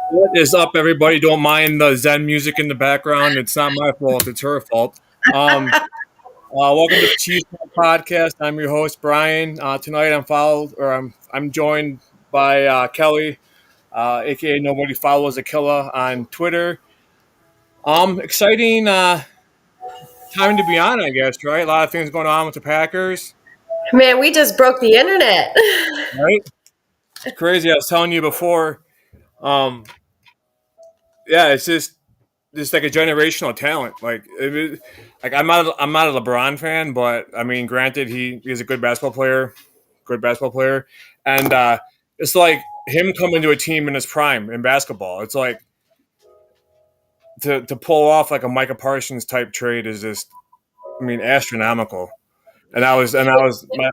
What is up, everybody? Don't mind the Zen music in the background. It's not my fault. It's her fault. Welcome to the Cheese Podcast. I'm your host, Brian. Tonight, I'm joined by Kelly, aka Nobody Follows a Killer on Twitter. Exciting time to be on, I guess. Right, a lot of things going on with the Packers. Man, we just broke the internet. Right, it's crazy. I was telling you before. Um, yeah, it's just like a generational talent. Like I'm not a LeBron fan, but I mean, granted, he's a good basketball player, and it's like him coming to a team in his prime in basketball. It's like to pull off like a Micah Parsons type trade is just, I mean, astronomical. And I was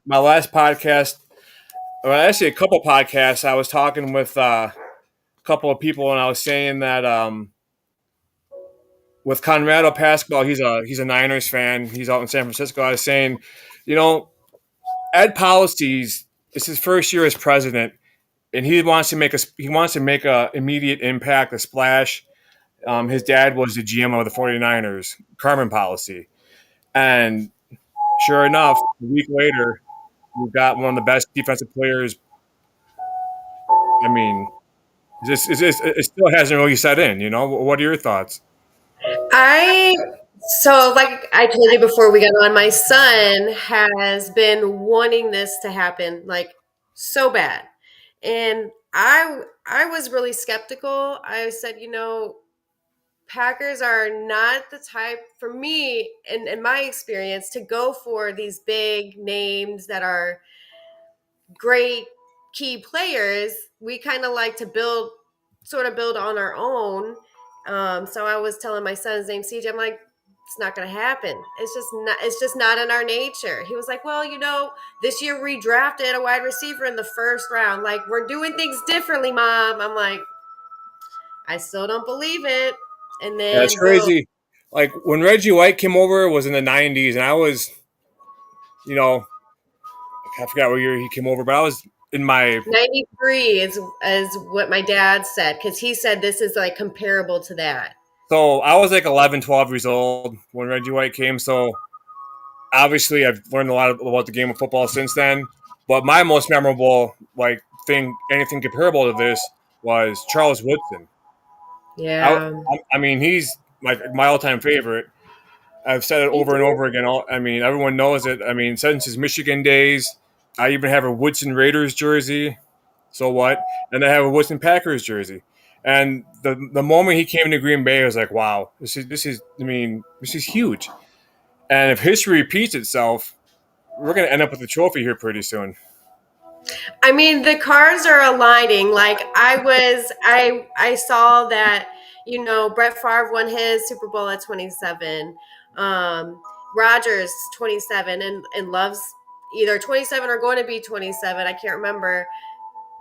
my last podcast, well, actually a couple podcasts. I was talking with a couple of people, and I was saying that with Conrado Pascal, he's a Niners fan. He's out in San Francisco. I was saying, you know, Ed Policies, it's his first year as president, and he wants to make a immediate impact, a splash. His dad was the GM of the 49ers, Carmen Policy, and sure enough, a week later, we've got one of the best defensive players. I mean, it still hasn't really set in. You know, what are your thoughts? I like I told you before we got on, my son has been wanting this to happen like so bad. And I was really skeptical. I said, Packers are not the type for me in my experience to go for these big names that are great key players. We kind of like to build on our own. So I was telling my son, his name's CJ, I'm like, it's not going to happen. It's just not in our nature. He was like, well, this year we drafted a wide receiver in the first round. Like, we're doing things differently, Mom. I'm like, I still don't believe it. And Yeah, it's then boom. crazy. Like when Reggie White came over, it was in the '90s, and I was, you know, I forgot what year he came over, but I was in my 93 is what my dad said, because he said this is like comparable to that. so I was like 11, 12 years old when Reggie White came. So obviously, I've learned a lot about the game of football since then. But my most memorable like thing, anything comparable to this, was Charles Woodson. I, Yeah. I mean, he's my all-time favorite. I've said it Me over and too. over again. I mean, everyone knows it. I mean, since his Michigan days, I even have a Woodson Raiders jersey. So what? And I have a Woodson Packers jersey. And the moment he came to Green Bay, I was like, wow, this is. I mean, this is huge. And if history repeats itself, we're going to end up with a trophy here pretty soon. I mean, the cars are aligning. Like I saw that, Brett Favre won his Super Bowl at 27. Um, Rogers 27 and loves either 27 or going to be 27. I can't remember.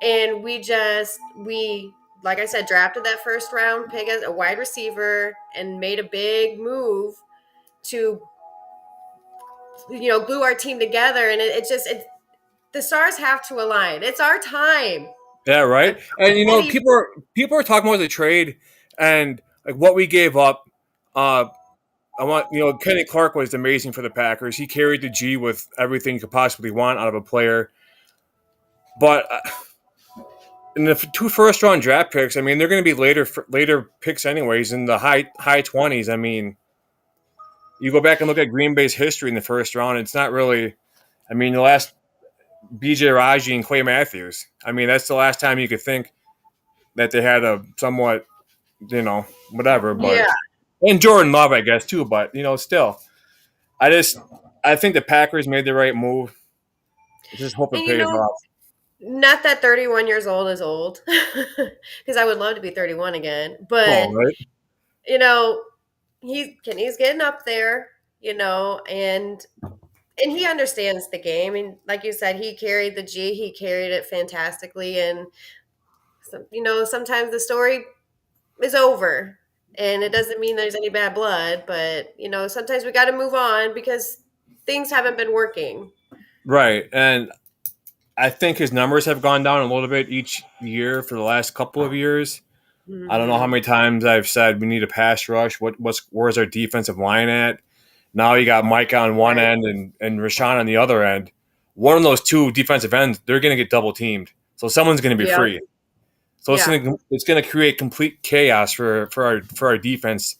And we like I said, drafted that first round pick as a wide receiver and made a big move to glue our team together. And the stars have to align. It's our time. Yeah, I'm right. And ready. people are talking about the trade and like what we gave up. Uh, I want Kenny Clark was amazing for the Packers. He carried the G with everything you could possibly want out of a player. But in the two first round draft picks, I mean, they're going to be later picks anyways in the high 20s. I mean, you go back and look at Green Bay's history in the first round. It's not really. I mean, the last B.J. Raji and Clay Matthews. I mean, that's the last time you could think that they had a somewhat whatever. Yeah. But and Jordan Love, I guess too. But still, I just I think the Packers made the right move. I just hope it And pays off. not that 31 years old is old, because I would love to be 31 again. But, Oh, right. you know, he's getting up there, and he understands the game. And like you said, he carried the G, he carried it fantastically. And, sometimes the story is over. And it doesn't mean there's any bad blood, but, sometimes we got to move on because things haven't been working. Right, and I think his numbers have gone down a little bit each year for the last couple of years. I don't know how Hmm. many times I've said we need a pass rush. Where's our defensive line at? Now you got Mike on one Right. end and Rashawn on the other end. One of those two defensive ends, they're going to get double teamed. So someone's going to be Yeah. free. So Yeah. it's going to create complete chaos for our defense.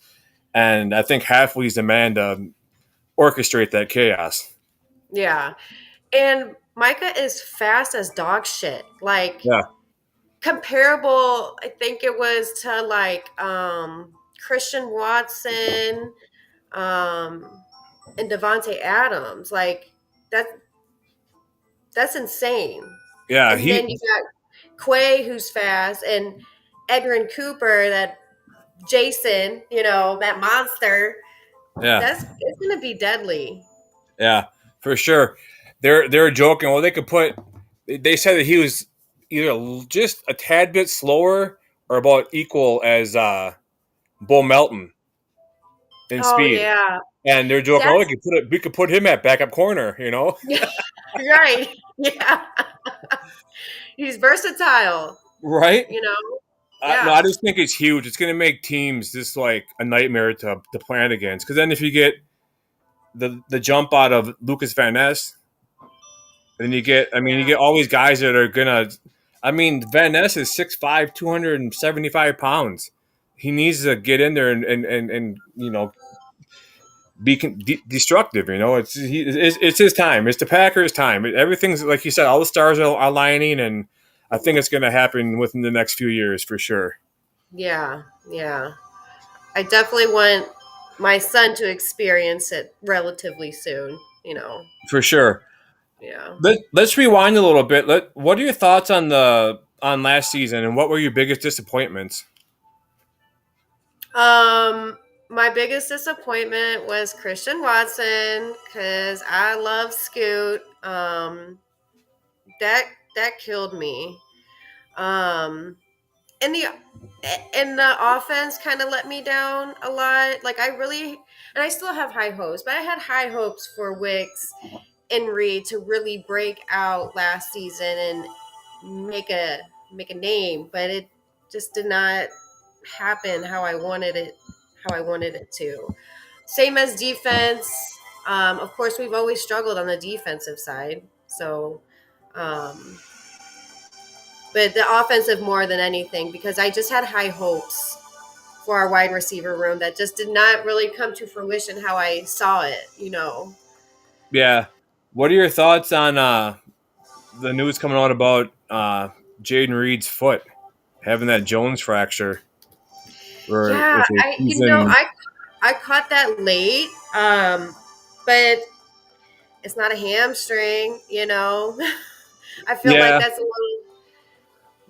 And I think Halfley's the man to orchestrate that chaos. Yeah. And Micah is fast as dog shit. Like Yeah, comparable, I think it was to like Christian Watson, um, and Devonte Adams. Like that that's insane. yeah, And then you got Quay who's fast and Edrin Cooper, that Jason, that monster. yeah, That's it's gonna be deadly. yeah, for sure. They're joking. Well, they could put. They said that he was either just a tad bit slower or about equal as Bull Melton in Oh speed. yeah. And they're joking, oh, That's we could put him at backup corner, you know? right. Yeah. He's versatile, Right? you know? No, I Yeah. just think it's huge. It's going to make teams just like a nightmare to plan against. Because then if you get the jump out of Lucas Van Ness, then you Yeah. get all these guys that are going to. I mean, Van Ness is 6'5", 275 pounds. He needs to get in there and be destructive. It's his time. It's the Packers' time. Everything's like you said. All the stars are aligning, and I think it's going to happen within the next few years for sure. Yeah. Yeah. I definitely want my son to experience it relatively soon. For sure. Yeah. Let's rewind a little bit. What are your thoughts on last season, and what were your biggest disappointments? My biggest disappointment was Christian Watson because I love Scoot. That that killed me. Um, and the offense kind of let me down a lot. Like and I still have high hopes, but I had high hopes for Wicks and Reed to really break out last season and make a name, but it just did not happen how I wanted it to. Same as defense. Of course, we've always struggled on the defensive side. So, um, but the offensive more than anything, because I just had high hopes for our wide receiver room that just did not really come to fruition how I saw it. Yeah. What are your thoughts on the news coming out about Jaden Reed's foot having that Jones fracture, or Yeah, if it, I he's you know in? I caught that late, but it's not a hamstring. I feel like Yeah,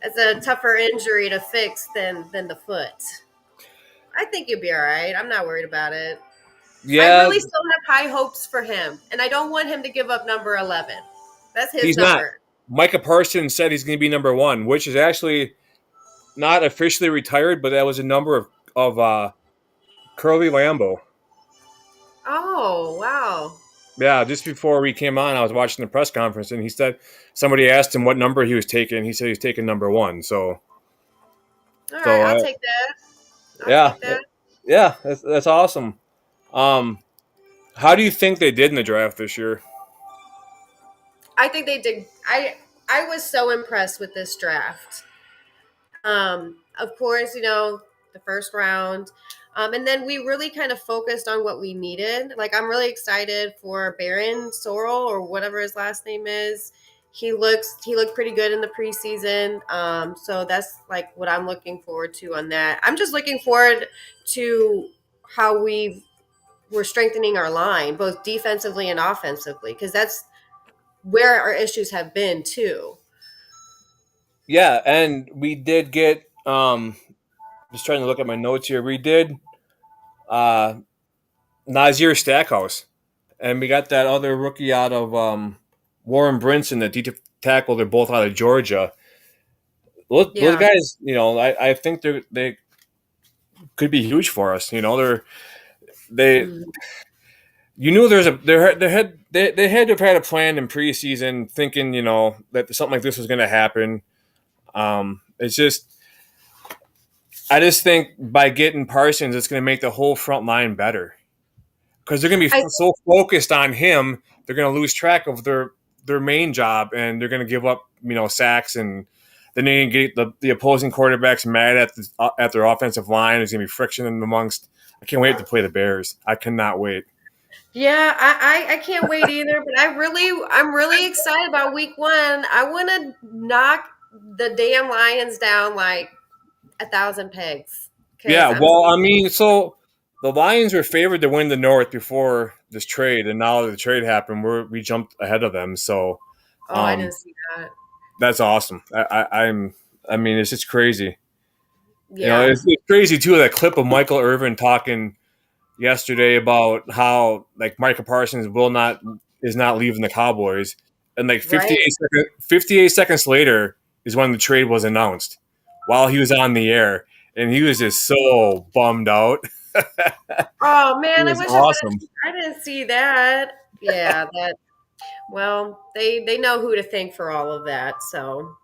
that's a tougher injury to fix than the foot. I think you'll be all right. I'm not worried about it. I yeah, really still have high hopes for him, and I don't want him to give up number 11. That's his he's not. number. Micah Parsons said he's going to be number one, which is actually not officially retired, but that was a number of Curly Lambeau. Oh, wow. Yeah, just before we came on, I was watching the press conference, and he said somebody asked him what number he was taking. He said he's taking number one. All right, So I'll take that. I'll yeah, take that. yeah, that's awesome. Um, how do you think they did in the draft this year? I think they did. I was so impressed with this draft. Of course, the first round. And then we really kind of focused on what we needed. Like, I'm really excited for Baron Sorrell, or whatever his last name is. He looked pretty good in the preseason. So that's like what I'm looking forward to on that. I'm just looking forward to how we're strengthening our line, both defensively and offensively, because that's where our issues have been too. Yeah, and we did get. Just trying to look at my notes here. We did uh, Nazir Stackhouse, and we got that other rookie out of Warren Brinson, the D tackle. They're both out of Georgia. Those Yeah. guys, I think they could be huge for us. They Mhm. you knew there's a they had to have had a plan in preseason, thinking that something like this was going to happen. It's just I just think by getting Parsons, it's going to make the whole front line better because they're going to be I so focused on him, they're going to lose track of their main job, and they're going to give up, sacks, and then they get the opposing quarterbacks mad at their offensive line. There's going to be friction amongst. I can't wait to play the Bears. I cannot wait. Yeah, I can't wait either. But I'm really excited about week one. I want to knock the damn Lions down like 1,000 pegs because Yeah, I'm. well, I mean, so the Lions were favored to win the North before this trade, and now that the trade happened, we jumped ahead of them. So Oh, I um, didn't see that. that's awesome. I mean, it's just crazy. Yeah. It's crazy too. That clip of Michael Irvin talking yesterday about how like Micah Parsons is not leaving the Cowboys, and like Right. 58 seconds later is when the trade was announced, while he was on the air, and he was just so bummed out. Oh It man, I was wish I would awesome. have. I didn't see that. Yeah, that. Well, they know who to thank for all of that. So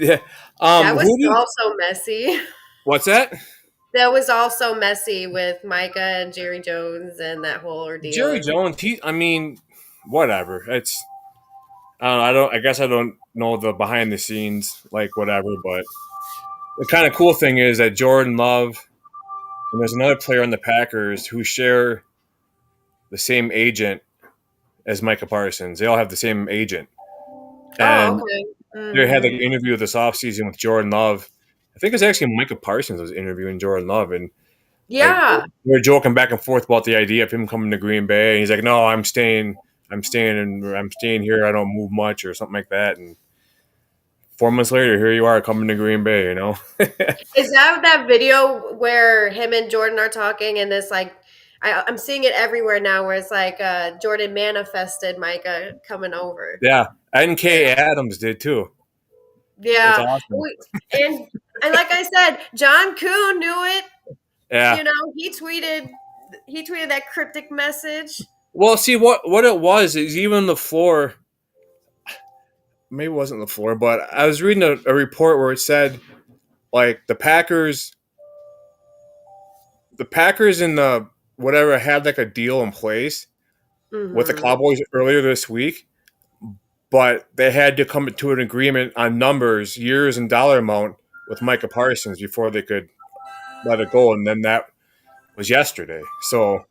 Yeah. that was Who do you? also messy. What's that? That was also messy with Micah and Jerry Jones and that whole Jerry ordeal. Jones. I mean, whatever. It's. I don't. I don't. I guess I don't know the behind the scenes, like whatever. But the kind of cool thing is that Jordan Love and there's another player on the Packers who share the same agent as Micah Parsons. They all have the same agent, Oh, and okay. they had like Hmm. an interview this offseason with Jordan Love. I think it's actually Micah Parsons was interviewing Jordan Love, and like Yeah. we were joking back and forth about the idea of him coming to Green Bay, and he's like, "No, I'm staying. I'm staying here. I don't move much, or something like that." And 4 months later, here you are coming to Green Bay. Is that video where him and Jordan are talking and it's like I'm seeing it everywhere now where it's like Jordan manifested Micah coming over. Yeah, Yeah. N.K. Adams did too. It's Yeah. awesome. And and like I said, John Kuhn knew it. Yeah. He tweeted that cryptic message. Well, see what it was is even the floor. Maybe it wasn't the floor, but I was reading a report where it said like the Packers and the whatever had like a deal in place with the Mhm. Cowboys earlier this week, but they had to come to an agreement on numbers, years, and dollar amount with Micah Parsons before they could let it go, and then that was yesterday. So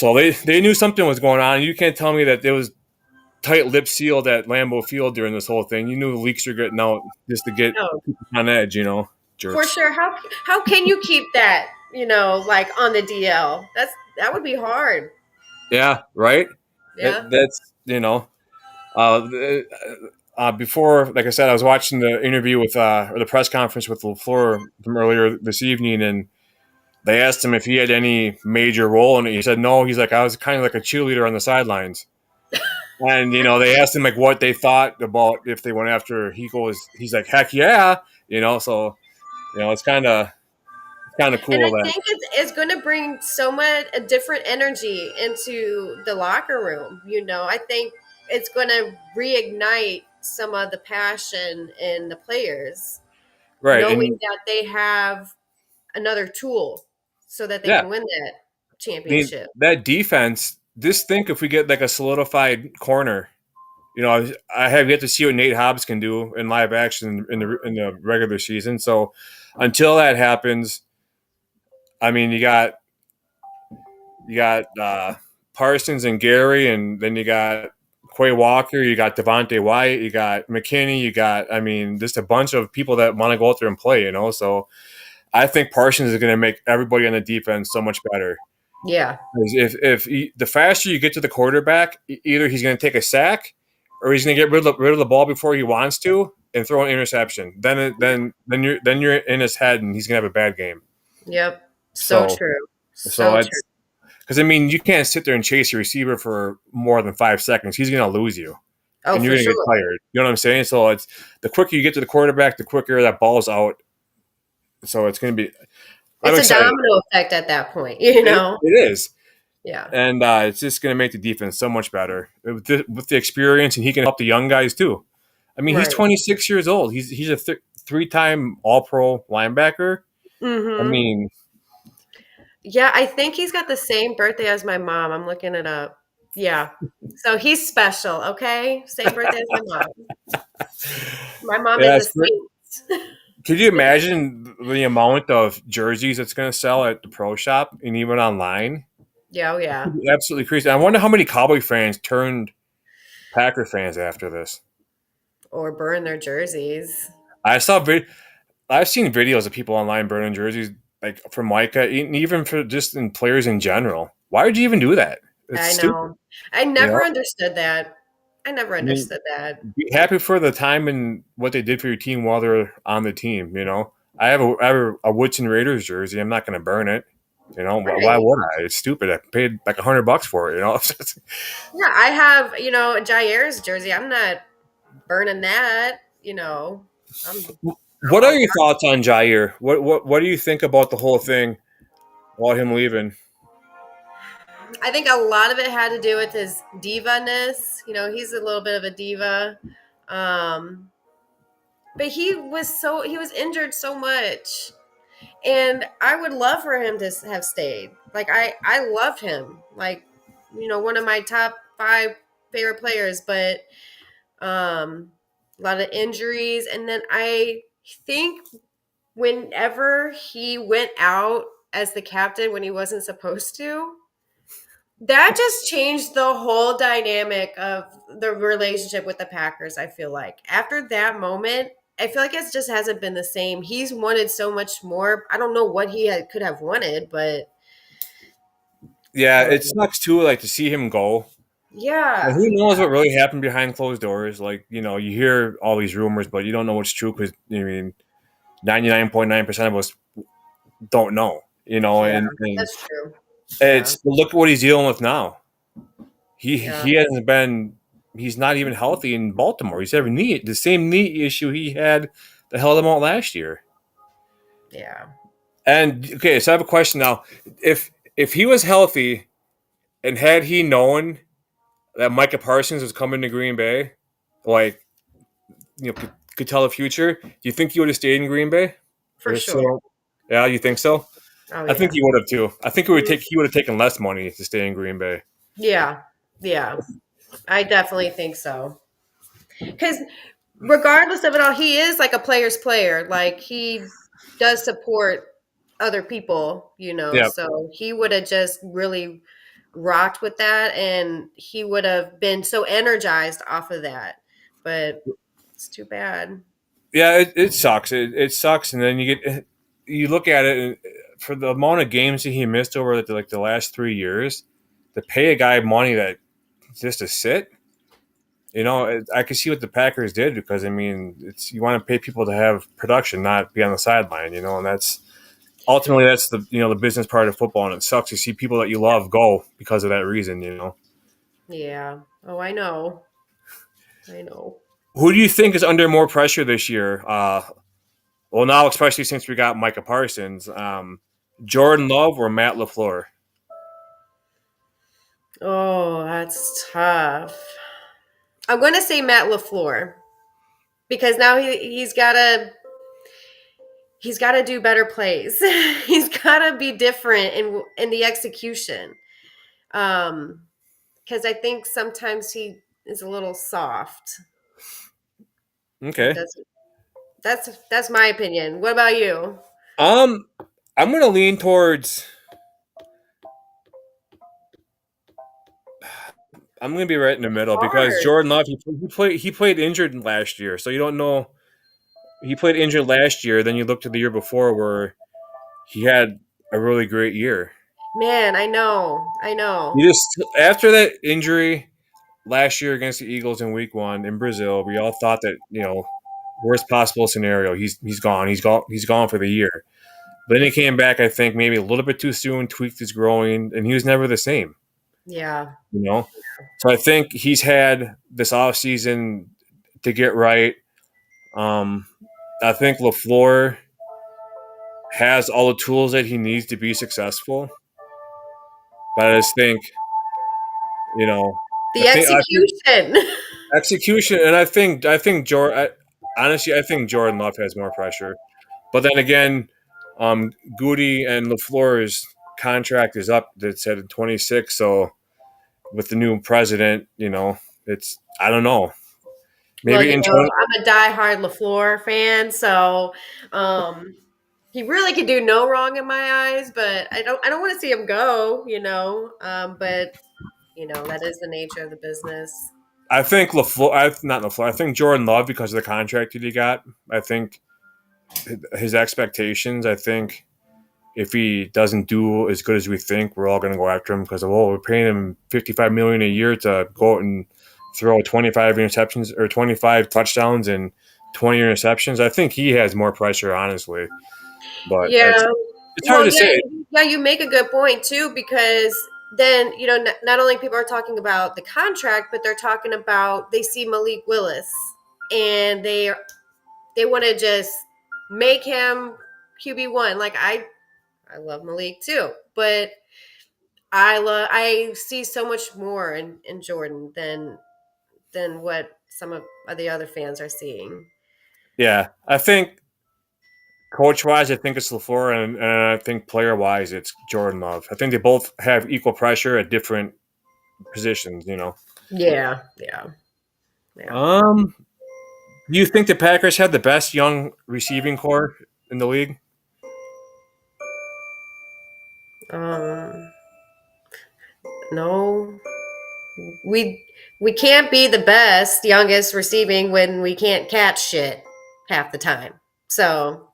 they knew something was going on. You can't tell me that there was tight lip sealed at Lambeau Field during this whole thing. You knew the leaks were getting out just to get No, on edge, for jerks. sure. How can you keep that, like on the DL? That would be hard. Yeah, right. Yeah. That's uh, before, like I said, I was watching the interview with or the press conference with Lafleur from earlier this evening, and they asked him if he had any major role in it. He said no. He's like, I was kind of like a cheerleader on the sidelines. And they asked him like what they thought about if they went after. He's like, heck yeah, So it's kind of And cool I that think it's going to bring so much a different energy into the locker room. I think it's going to reignite some of the passion in the players, right knowing and that they have another tool so that they yeah. can win that I mean championship. that defense. Just think if we get like a solidified corner. I have yet to see what Nate Hobbs can do in live action in the regular season. So until that happens, I mean, you got Parsons and Gary, and then you got Quay Walker, you got Devontae White, you got McKinney, I mean, just a bunch of people that want to go out there and play. So I think Parsons is going to make everybody on the defense so much better. Yeah. The faster you get to the quarterback, either he's going to take a sack or he's going to get rid of the ball before he wants to and throw an interception. Then you're in his head and he's going to have a bad game. Yep. So So true. so So true. it's because I mean you can't sit there and chase your receiver for more than 5 seconds. He's going to lose you Oh, and you're for going to get sure. tired. You know what I'm saying? So it's the quicker you get to the quarterback, the quicker that ball's out. So it's going to be. I'm It's a excited. domino effect at that point. It is. Yeah. And it's just going to make the defense so much better with the experience, and he can help the young guys too. I mean, he's Right. 26 years old. He's a three-time All-Pro linebacker. I Mhm. mean, Yeah, I think he's got the same birthday as my mom. I'm looking it up. Yeah. So he's special, okay? Same birthday as my mom. My mom yeah, is a saint. could you imagine the amount of jerseys it's going to sell at the pro shop and even online? Yeah, oh yeah. Absolutely crazy. I wonder how many Cowboy fans turned Packer fans after this. Or burn their jerseys. I saw I've seen videos of people online burning jerseys, like for Micah, and even for just in players in general. Why would you even do that? It's I stupid. know. I You never know, understood that. I never I mean, understood that. be happy for the time and what they did for your team while they're on the team. I have a Woodson Raiders jersey. I'm not going to burn it. Why Right. would I? It's stupid. I paid like $100 for it. Yeah, I have, Jair's jersey. I'm not burning that. I'm What are all your thoughts on Jair? What do you think about the whole thing while him leaving? I think a lot of it had to do with his diva-ness. He's a little bit of a diva. Um, but he was injured so much. And I would love for him to have stayed. Like I loved him. Like, one of my top 5 favorite players, but a lot of injuries. And then I think whenever he went out as the captain when he wasn't supposed to, that just changed the whole dynamic of the relationship with the Packers, I feel like. After that moment, I feel like it just hasn't been the same. He's wanted so much more. I don't know what could have wanted, but Yeah, it um, sucks too. Like to see him go. Well, yeah, who knows what really happened behind closed doors? Like you hear all these rumors, but you don't know what's true because 99.9% of us don't know. yeah, And that's true. Yeah, it's look what he's dealing with now. He yeah, he hasn't been. He's not even healthy in Baltimore. He's having the same knee issue he had that held him out last year. yeah, And okay, so I have a question now. If he was healthy and had he known that Micah Parsons was coming to Green Bay, like could tell the future, do you think he would have stayed in Green Bay? for Or sure. so, yeah, you think so? Oh I think yeah, he would have too. I think Mhm. he would have taken less money to stay in Green Bay. Yeah, yeah. I definitely think so. Because regardless of it all, he is like a player's player. Like he does support other people. Yeah, So he would have just really rocked with that, and he would have been so energized off of that. But it's too bad. yeah, it sucks. It sucks, and then you look at it and for the amount of games that he missed over like the last 3 years, to pay a guy money that just to sit. I can see what the Packers did because I mean, it's you want to pay people to have production, not be on the sideline. And that's ultimately that's the business part of football, and it sucks to see people that you love go because of that reason. Yeah. Oh, I know. I know. Who do you think is under more pressure this year? Well, now especially since we got Micah Parsons, Jordan Love or Matt LaFleur? Oh, that's tough. I'm going to say Matt LaFleur because now he's got to do better plays. He's got to be different in the execution. Because I think sometimes he is a little soft and Okay. doesn't. That's my opinion. What about you? Um, I'm gonna lean towards. I'm gonna be right in the middle because Hard. Jordan Love he played injured last year, so you don't know he played injured last year. Then you look to the year before where he had a really great year. Man, I know. I know. You just after that injury last year against the Eagles in Week 1 in Brazil, we all thought that worst possible scenario, he's gone, he's gone for the year. But then he came back, I think maybe a little bit too soon, tweaked his growing, and he was never the same. Yeah. You know, so I think he's had this off season to get right. Um, I think LaFleur has all the tools that he needs to be successful. But I just think, you know, The I think execution. execution, and I think George. honestly, I think Jordan Love has more pressure. But then again, Goody and LaFleur's contract is up. That said in 26. So with the new president, it's I don't know. Well, Maybe in I'm a diehard LaFleur fan, so um, he really could do no wrong in my eyes. But I don't want to see him go. But that is the nature of the business. I think LaFleur, not LaFleur. I think Jordan Love because of the contract that he got. I think his expectations. I think if he doesn't do as good as we think, we're all going to go after him because we're paying him $55 million a year to go out and throw 25 interceptions or 25 touchdowns and 20 interceptions. I think he has more pressure, honestly. But Yeah. it's hard Well, to yeah, say. yeah. You make a good point too, because then not only people are talking about the contract, but they're talking about they see Malik Willis and they want to just make him QB1. Like I love Malik too, but I see so much more in Jordan than what some of the other fans are seeing. Yeah, I think coach wise, I think it's LaFleur, and I think player wise, it's Jordan Love. I think they both have equal pressure at different positions. Yeah, yeah, yeah. Um, do you think the Packers have the best young receiving core in the league? Um, no, we we can't be the best, youngest receiving when we can't catch shit half the time. So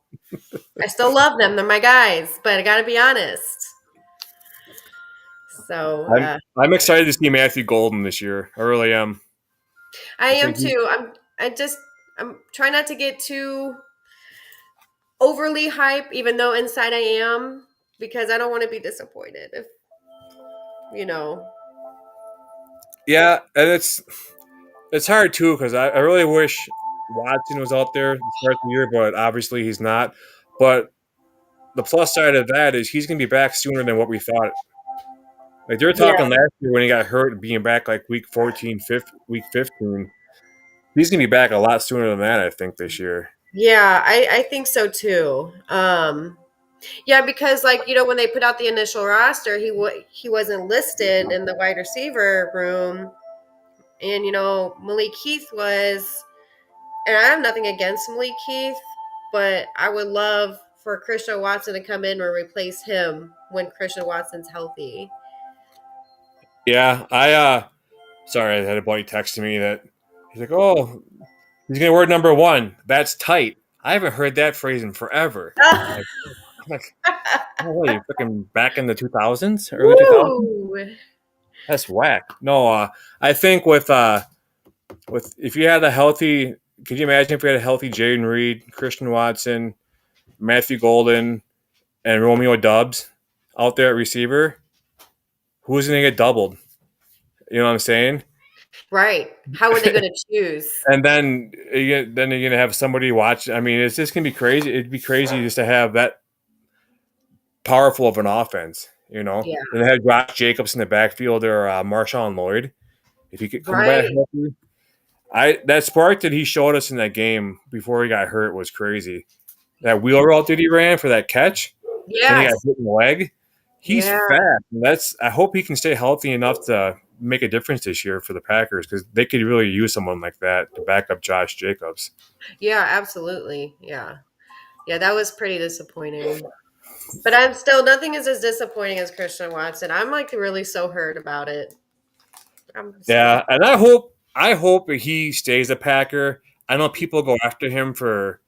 I still love them; they're my guys, but I got to be honest. So I'm excited to see Matthew Golden this year. I really am. I I am think he, too. I'm trying not to get too overly hype, even though inside I am, because I don't want to be disappointed. If you know, yeah, and it's hard too because I really wish Watson was out there to start the year, but obviously he's not. But the plus side of that is he's going to be back sooner than what we thought. Like they were yeah, talking last year when he got hurt, being back like week 14, week 15. He's going to be back a lot sooner than that, I think, this year. yeah, I think so too. Yeah, because like when they put out the initial roster, he wasn't listed in the wide receiver room, and Malik Heath was, and I have nothing against Malik Heath, but I would love for Christian Watson to come in or replace him when Christian Watson's healthy. Yeah, sorry, I had a buddy texting me that he's like, oh, he's going to wear number one. That's tight. I haven't heard that phrase in forever. I'm like, oh, what are you fucking back in the 2000s, early 2000s? Woo! That's whack. No, I think with if you had a healthy, could you imagine if we had a healthy Jaden Reed, Christian Watson, Matthew Golden, and Romeo Dubs out there at receiver? Who's going to get doubled? You know what I'm saying? Right. How are they going to choose? And then you're gonna have somebody watch. I mean, it's just gonna be crazy. It'd be crazy just to have that powerful of an offense. Yeah. And have Josh Jacobs in the backfield or Marshawn Lloyd. If he could come back Right. healthy, that spark that he showed us in that game before he got hurt was crazy. That wheel route that he ran for that catch, then he got Yes. hit in the leg. He's Yeah. fast. And I hope he can stay healthy enough to make a difference this year for the Packers because they could really use someone like that to back up Josh Jacobs. Yeah, absolutely. Yeah. Yeah, that was pretty disappointing. But I'm still, nothing is as disappointing as Christian Watson. I'm like really so hurt about it. I'm so, Yeah, and I hope that he stays a Packer. I know people go after him for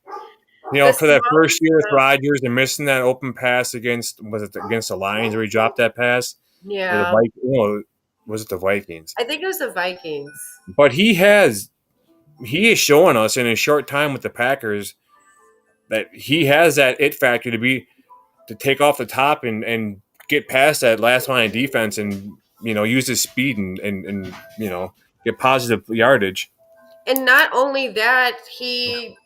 the for that small first year with stuff. Rodgers and missing that open pass against the Lions where he dropped that pass or the Yeah. Vikings? Was it the Vikings? I think it was the Vikings. But he is showing us in a short time with the Packers that he has that it factor to take off the top and get past that last line of defense and use his speed and get positive yardage. And not only that, he,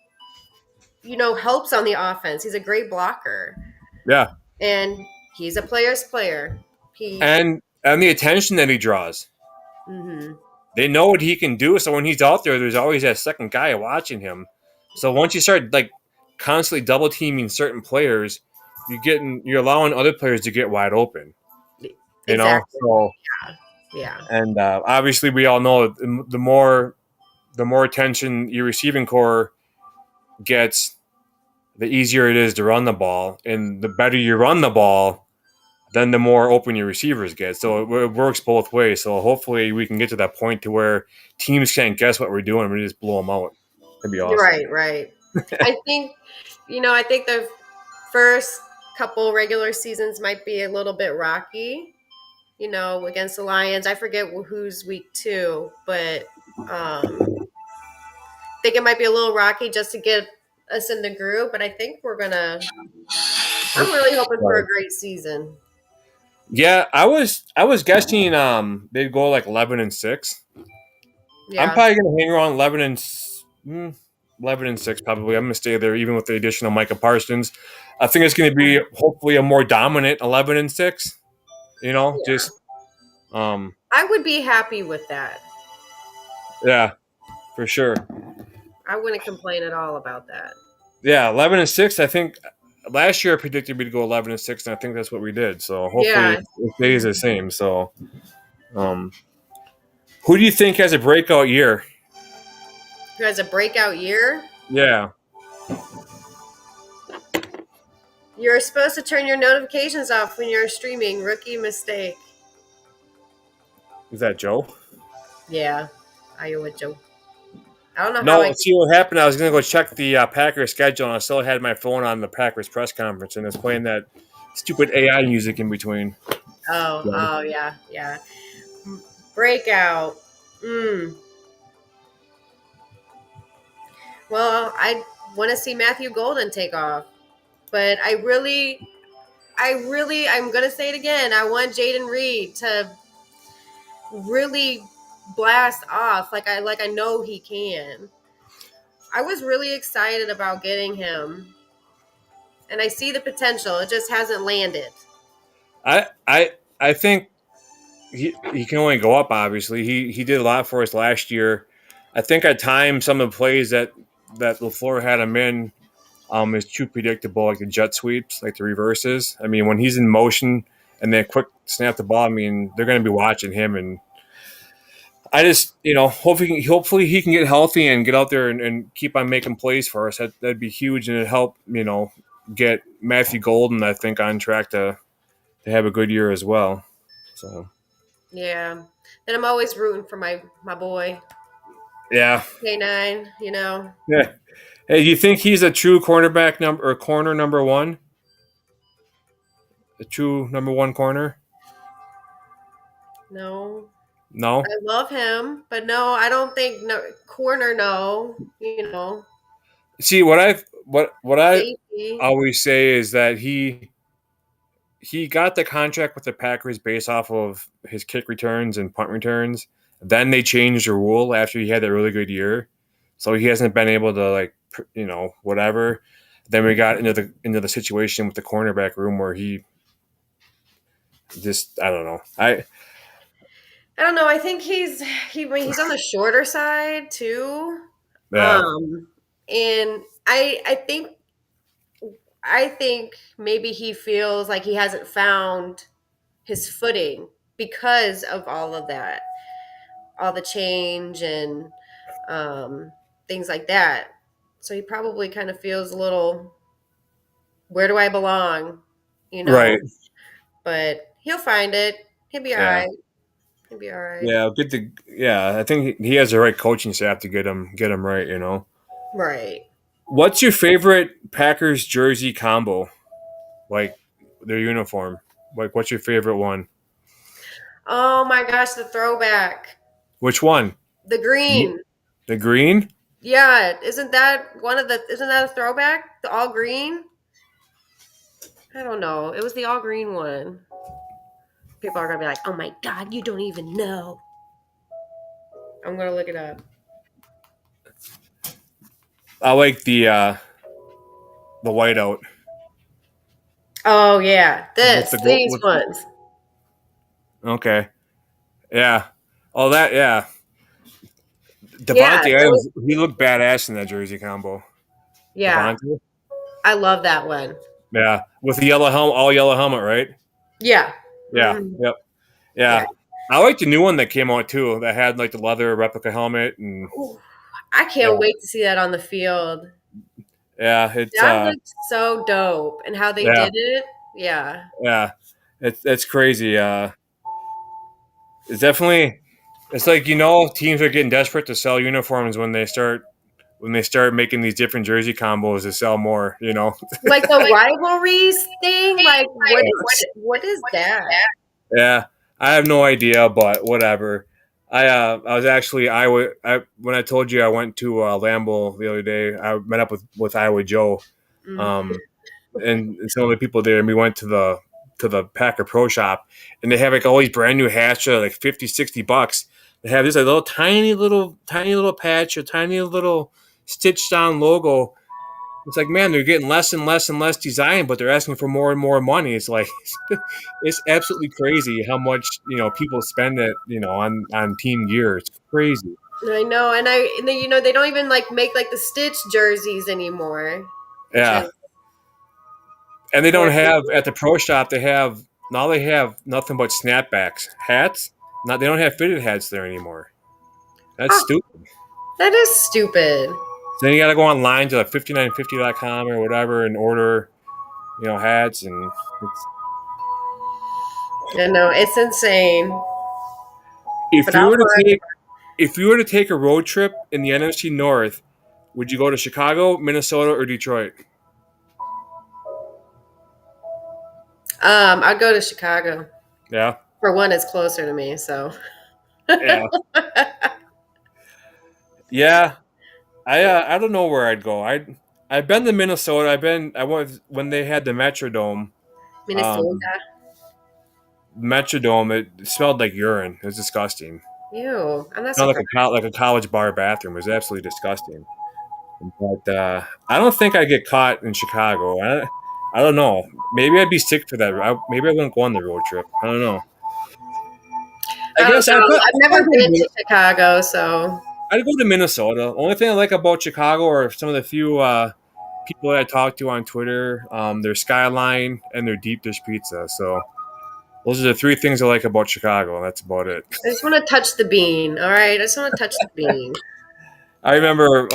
helps on the offense. He's a great blocker. Yeah, And he's a player's player. He, and the attention that he draws. hmm They know what he can do, so when he's out there, there's always that second guy watching him. So once you start like constantly double teaming certain players, you're allowing other players to get wide open. You know, Exactly. so Yeah. and obviously we all know the more attention your receiving core gets, the easier it is to run the ball, and the better you run the ball, then the more open your receivers get. So it works both ways. So hopefully we can get to that point to where teams can't guess what we're doing and we just blow them out. That'd be You're awesome. right, right. I think, I think the first couple regular seasons might be a little bit rocky, against the Lions. I forget who's week 2, but I think it might be a little rocky just to get us in the groove. But I think I'm really hoping for a Right. great season. Yeah, I was guessing they'd go like 11-6. I'm Yeah. probably gonna hang around 11-6 probably. I'm gonna stay there even with the additional Micah Parsons. I think it's gonna be hopefully a more dominant 11-6. Yeah. Just um I would be happy with that. yeah, for sure. I wouldn't complain at all about that. Yeah, 11-6. I think last year I predicted we'd go 11-6, and I think that's what we did. So hopefully Yeah. it stays the same. So, um, who do you think has a breakout year? Who has a breakout year? Yeah, You're supposed to turn your notifications off when you're streaming. Rookie mistake. is that Joe? Yeah. Iowa Joe. I don't know how No, I. see what happened. I was gonna go check the Packers schedule, and I still had my phone on the Packers press conference, and it's playing that stupid AI music in between. Oh, So, oh, yeah, yeah. Breakout. Mm. Well, I want to see Matthew Golden take off, but I'm gonna say it again. I want Jaden Reed to really blast off like I know he can. I was really excited about getting him, and I see the potential. It just hasn't landed. I think he can only go up. Obviously, he did a lot for us last year. I think at times some of the plays that Lafleur had him in is too predictable, like the jet sweeps, like the reverses. I mean, when he's in motion and then quick snap the ball, I mean, they're going to be watching him. And I just, hopefully he can get healthy and get out there and keep on making plays for us. That'd be huge, and it'd help, get Matthew Golden, I think, on track to have a good year as well. So, Yeah. And I'm always rooting for my boy yeah. K9. Yeah. Hey, do you think he's a true cornerback number or corner number one? A true number one corner? No, I No. love him, but no, I don't think no corner. No, See what I safety. always say is that he got the contract with the Packers based off of his kick returns and punt returns. Then they changed the rule after he had a really good year, so he hasn't been able to whatever. Then we got into the situation with the cornerback room where he just I don't know. I don't know. I think he's on the shorter side too. Yeah. Um, and I think maybe he feels like he hasn't found his footing because of all of that, all the change and um, things like that. So he probably kind of feels a little, where do I belong? You Right. know, but he'll find it. He'll be all Yeah. right. He'll be all right. Yeah. Good to. Yeah. I think he has the right coaching staff to get him right. Right. What's your favorite Packers jersey combo? Like their uniform. Like, what's your favorite one? Oh my gosh, the throwback. Which one? The green. The green? Yeah, isn't that a throwback? The all green? I don't know. It was the all green one. People are gonna be like, "Oh my god, you don't even know." I'm gonna look it up. I like the whiteout Oh yeah, with the gold. these ones. Okay. Yeah. Oh, that. Yeah. Yeah, Devontae Adams. He looked badass in that jersey combo. Yeah, Devontae. I love that one. Yeah, with the yellow helmet, all yellow helmet, right? Yeah. Yeah, Mhm. yep, Yeah. yeah. I like the new one that came out too. That had like the leather replica helmet, and Ooh, I yeah, can't wait to see that on the field. yeah, it's That looked so dope, and how they yeah, did it. Yeah. yeah, it's crazy. It's definitely it's like teams are getting desperate to sell uniforms when they start making these different jersey combos to sell more. Like the rivalries thing. Like what is that? Yeah, I have no idea, but whatever. I was actually when I told you I went to Lambeau the other day. I met up with Iowa Joe, Mm. um, and some of the people there, and we went to the Packer Pro Shop, and they have like all these brand new hats for like 50, $60. They have this like little tiny little patch, a tiny little stitched on logo. It's like, man, they're getting less and less and less design, but they're asking for more and more money. It's like it's absolutely crazy how much people spend it on team gear. It's crazy. I know, and then, they don't even like make like the Stitch jerseys anymore, which Yeah, is and they don't more. have at the pro shop. They have nothing but snapbacks, hats. Not they don't have fitted hats there anymore. That's Oh, stupid. that is stupid. So then you got to go online to like 5950.com or whatever and order hats, and it's I know it's insane, if but you I'll were to forever. take if you were to take a road trip in the NFC North, would you go to Chicago, Minnesota, or Detroit? I'd go to Chicago. Yeah, For one, it's closer to me, so. yeah, yeah. I don't know where I'd go. I've been to Minnesota. I went when they had the Metrodome. Um, Minnesota. Metrodome. It smelled like urine. It was disgusting. Ew, I'm not Not like surprised. like a college bar bathroom. It was absolutely disgusting. But I don't think I'd get caught in Chicago. I don't know. Maybe I'd be sick for that. Maybe I wouldn't go on the road trip. I don't know. I I don't guess know. I've never been to Chicago, so. I'd go to Minnesota. Only thing I like about Chicago are some of the few people that I talk to on Twitter. Their skyline and their deep dish pizza. So those are the three things I like about Chicago. And that's about it. I just want to touch the bean. All right, I just want to touch the bean. I remember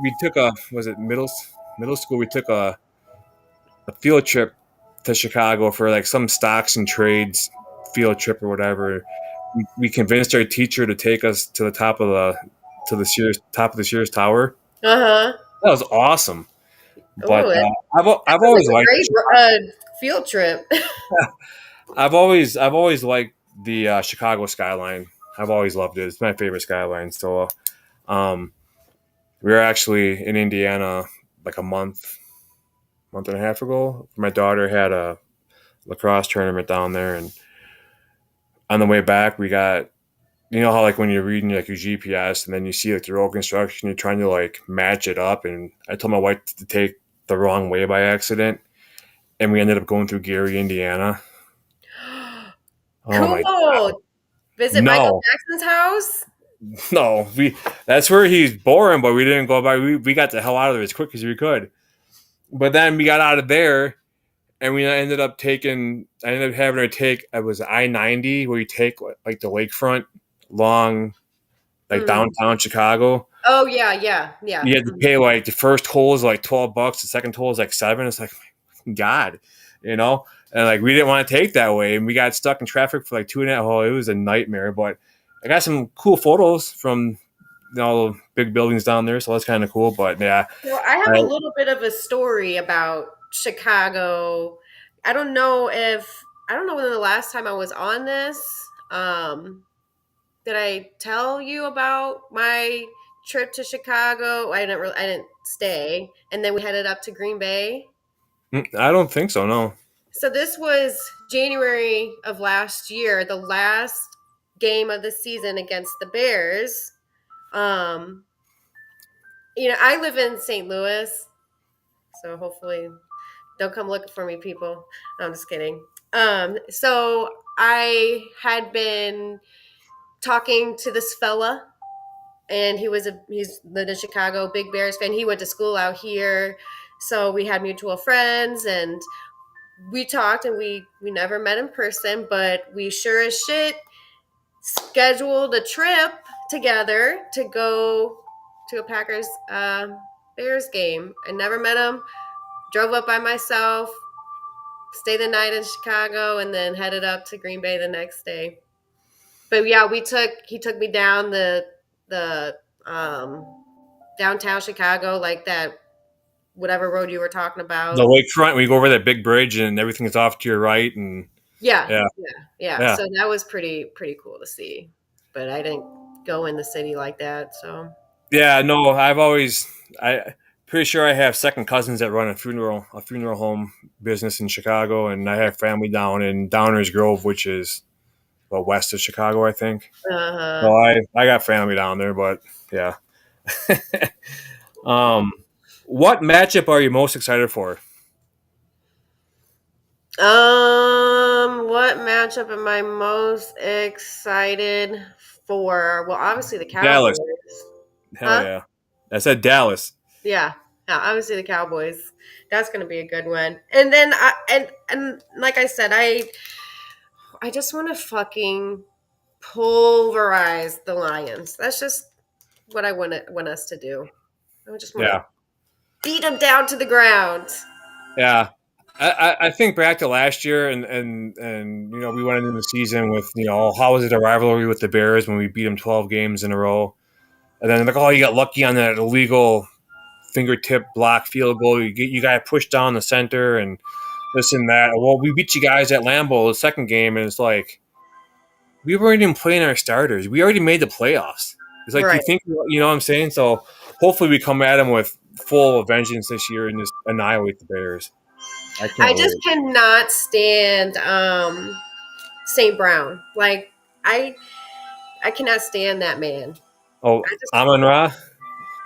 we took a was it middle school. We took a field trip to Chicago for like some stocks and trades field trip or whatever. We convinced our teacher to take us to the top of the Sears Tower. Uh huh. That was awesome. Oh, But that I've sounds like always a liked great field trip. I've always liked the Chicago skyline. I've always loved it. It's my favorite skyline. So um, we were actually in Indiana like a month and a half ago. My daughter had a lacrosse tournament down there, and on the way back, we got how like when you're reading like your GPS and then you see like the road construction, you're trying to like match it up. And I told my wife to take the wrong way by accident, and we ended up going through Gary, Indiana. Oh my god! Cool. Visit Michael No, Jackson's house. no, we that's where he's born, but we didn't go by. We got the hell out of there as quick as we could. But then we got out of there, and we ended up taking. I ended up having to take. It was I-90 where you take like the lakefront long, like Mm. downtown Chicago. Oh yeah, yeah, yeah. You had to Mhm. pay like the first toll is like $12, the second toll is like $7. It's like God, and like we didn't want to take that way, and we got stuck in traffic for like 2.5. Oh, it was a nightmare. But I got some cool photos from the big buildings down there, so that's kind of cool. But yeah, So I have a I, little bit of a story about Chicago. I don't know when the last time I was on this. Did I tell you about my trip to Chicago? I didn't stay, and then we headed up to Green Bay. I don't think so. No. So this was January of last year, the last game of the season against the Bears. Um, I live in St. Louis, so hopefully don't come looking for me, people. No, I'm just kidding. So I had been talking to this fella, and he's lived in Chicago, big Bears fan. He went to school out here, so we had mutual friends, and we talked, and we never met in person, but we sure as shit scheduled a trip together to go to a Packers Bears game. I never met him. Drove up by myself, stayed the night in Chicago, and then headed up to Green Bay the next day. But yeah, he took me down the downtown Chicago, like that whatever road you were talking The about. lakefront, we go over that big bridge and everything's off to your right, and Yeah, yeah, yeah. yeah, So that was pretty cool to see. But I didn't go in the city like that. So yeah. No, I pretty sure I have second cousins that run a funeral home business in Chicago, and I have family down in Downers Grove, which is west of Chicago, I think. So uh I got family down there, but yeah. um, what matchup are you most excited for? what matchup am I most excited for? Well, obviously the Cowboys. Dallas. Hell Huh? yeah. I said Dallas. Yeah. Yeah, obviously the Cowboys. That's going to be a good one. And then and like I said, I just want to fucking pulverize the Lions. That's just what I want us to do. I just want to Yeah. beat them down to the ground. Yeah. I think back to last year, and we went into the season with how was it a rivalry with the Bears when we beat them 12 games in a row, and then like, oh, you got lucky on that illegal fingertip block field goal, you got pushed down the center and this and that. Well, we beat you guys at Lambeau the second game, and it's like we weren't even playing our starters. We already made the playoffs. It's like, do you Right. think, you know what I'm saying? So hopefully we come at them with full vengeance this year and just annihilate the Bears. I I can't just wait. cannot stand St. Brown. Like I I cannot stand that man. Oh, I just Amon Ra?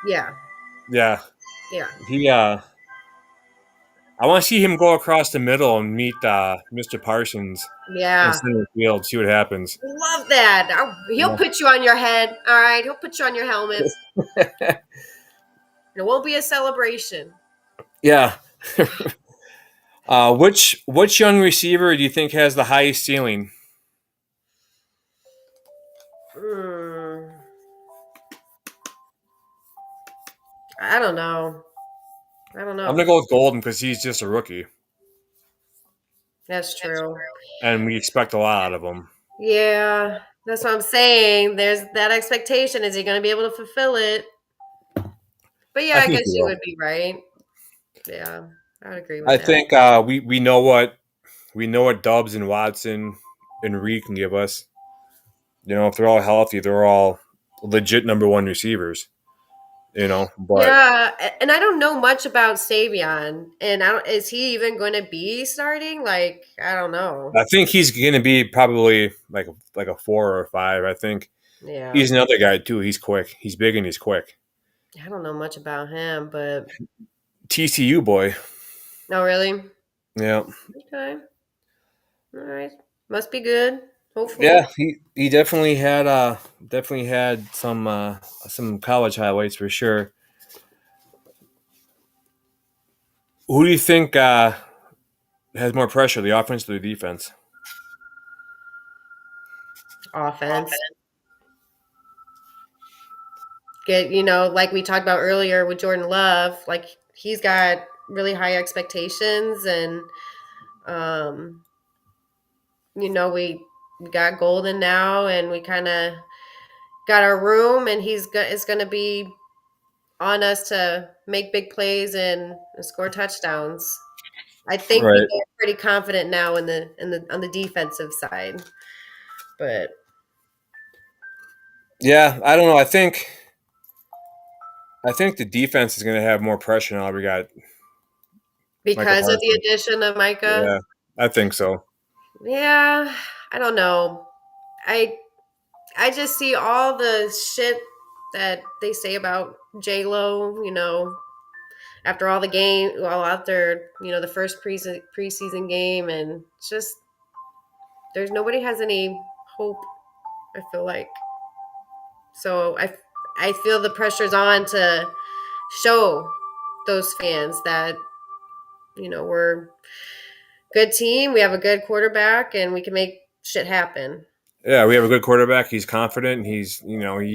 yeah. Yeah. Yeah. He, I want to see him go across the middle and meet Mr. Parsons in Yeah. center field, see what happens. Love that. He'll put you on your head. All right. He'll put you on your helmet. It won't be a celebration. Yeah. Which young receiver do you think has the highest ceiling? Mm, I don't know. I don't I'm know. gonna go with Golden because he's just a rookie, That's true. and we expect a lot out of him. Yeah. That's what I'm saying. There's that expectation. Is he going to be able to fulfill it? But yeah, I I think guess he you will. would be right. Yeah. I would agree with I that. think we know what Dubs and Watson and Reed can give us. If they're all healthy, they're all legit number one receivers. But Yeah, and I don't know much about Savion, and I don't. Is he even going to be starting? Like, I don't know. I think he's going to be probably like a 4 or 5. I think Yeah, he's another guy too. He's quick. He's big and he's quick. I don't know much about him, but TCU boy. no, really. Yeah, Okay, all right, must be good. Hopefully, yeah. He definitely had some college highlights for sure. Who do you think has more pressure, the offense or the defense? offense. Get like we talked about earlier with Jordan Love. Like he's got really high expectations, and um, we got Golden now, and we kind of got our room, and is going to be on us to make big plays and score touchdowns. I think we Right. get pretty confident now in the on the defensive side, but Yeah, I don't know. I think the defense is going to have more pressure now. We got Michael because of the Parsons. addition of Micah, Yeah, I think so. yeah, I don't know. I I just see all the shit that they say about J Lo. After all the game, well, after the first preseason game, and it's just nobody has any hope. I feel like so. I feel the pressure's on to show those fans that we're a good team, we have a good quarterback, and we can make shit happen. Yeah, we have a good quarterback. He's confident. He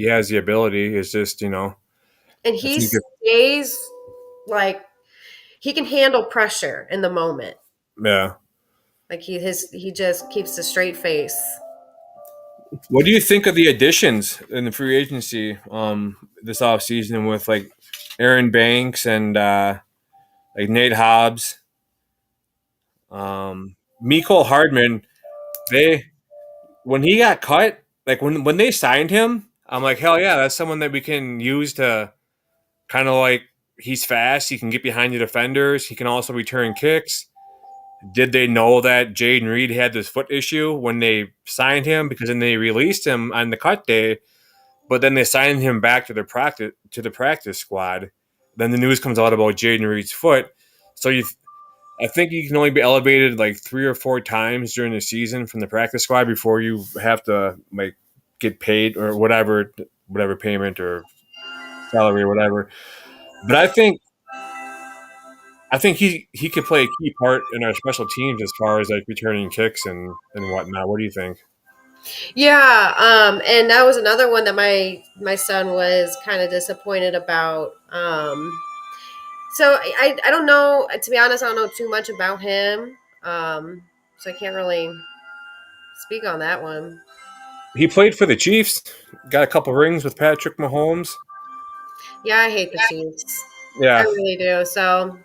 has the ability. It's just, And I he think stays like he can handle pressure in the moment. yeah. Like he just keeps a straight face. What do you think of the additions in the free agency this offseason with like Aaron Banks and like Nate Hobbs, Mecole Hardman? They when he got cut, like when they signed him, I'm like, hell yeah, that's someone that we can use to kind of like he's fast, he can get behind the defenders, he can also return kicks. Did they know that Jaden Reed had this foot issue when they signed him? Because then they released him on the cut day, but then they signed him back to the practice squad. Then the news comes out about Jaden Reed's foot. So I think you can only be elevated like 3 or 4 times during the season from the practice squad before you have to like get paid or whatever payment or salary or whatever. But I think he could play a key part in our special teams as far as like returning kicks and whatnot. What do you think? Yeah, and that was another one that my son was kind of disappointed about. So I don't know. To be honest, I don't know too much about him. So I can't really speak on that one. He played for the Chiefs, got a couple rings with Patrick Mahomes. Yeah, I hate the Chiefs. I Yeah, really do. So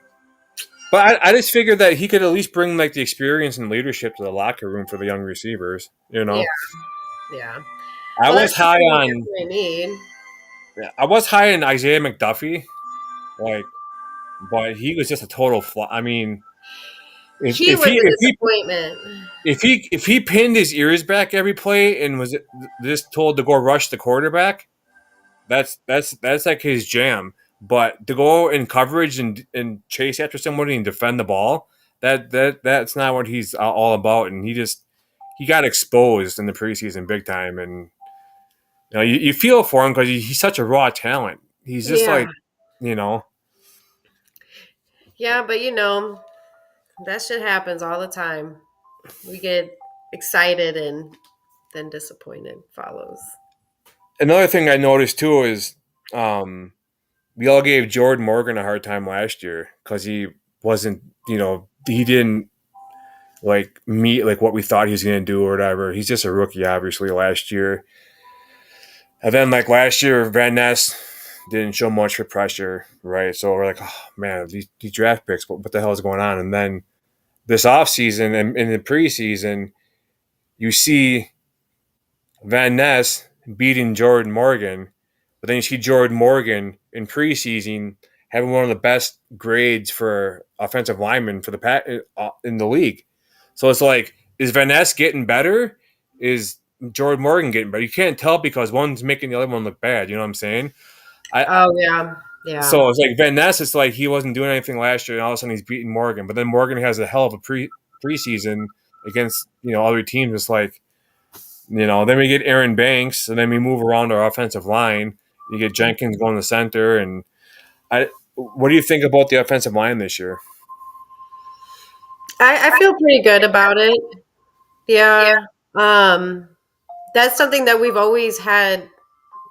but I just figured that he could at least bring like the experience and leadership to the locker room for the young receivers. yeah, yeah. I Well, was that's high something we on definitely need. I was high on Isaiah McDuffie, like, but he was just a total flop. I mean, if He if was he a if he disappointment. if he pinned his ears back every play and was just told to go rush the quarterback, that's like his jam. But to go in coverage and chase after somebody and defend the ball, that's not what he's all about. And he got exposed in the preseason big time. And you feel for him because he's such a raw talent. He's just Yeah, like you know yeah, but that shit happens all the time. We get excited and then disappointed follows. another thing I noticed too is um, we all gave Jordan Morgan a hard time last year because he wasn't he didn't like meet like what we thought he was going to do or whatever. He's just a rookie, obviously, last year. And then like last year, Van Ness didn't show much for pressure, right? So we're like, oh man, these draft picks, what the hell is going on? And then this offseason and in the preseason, you see Van Ness beating Jordan Morgan, but then you see Jordan Morgan in preseason having one of the best grades for offensive linemen for in the league. So it's like, is Van Ness getting better? Is Jordan Morgan getting better? You can't tell because one's making the other one look bad. You know what I'm saying? I Oh yeah, yeah, So it's like Van Ness. It's like he wasn't doing anything last year, and all of a sudden he's beating Morgan. But then Morgan has a hell of a preseason against other teams. It's like then we get Aaron Banks, and then we move around our offensive line. You get Jenkins going to center, and what do you think about the offensive line this year? I feel pretty good about it. Yeah, um, that's something that we've always had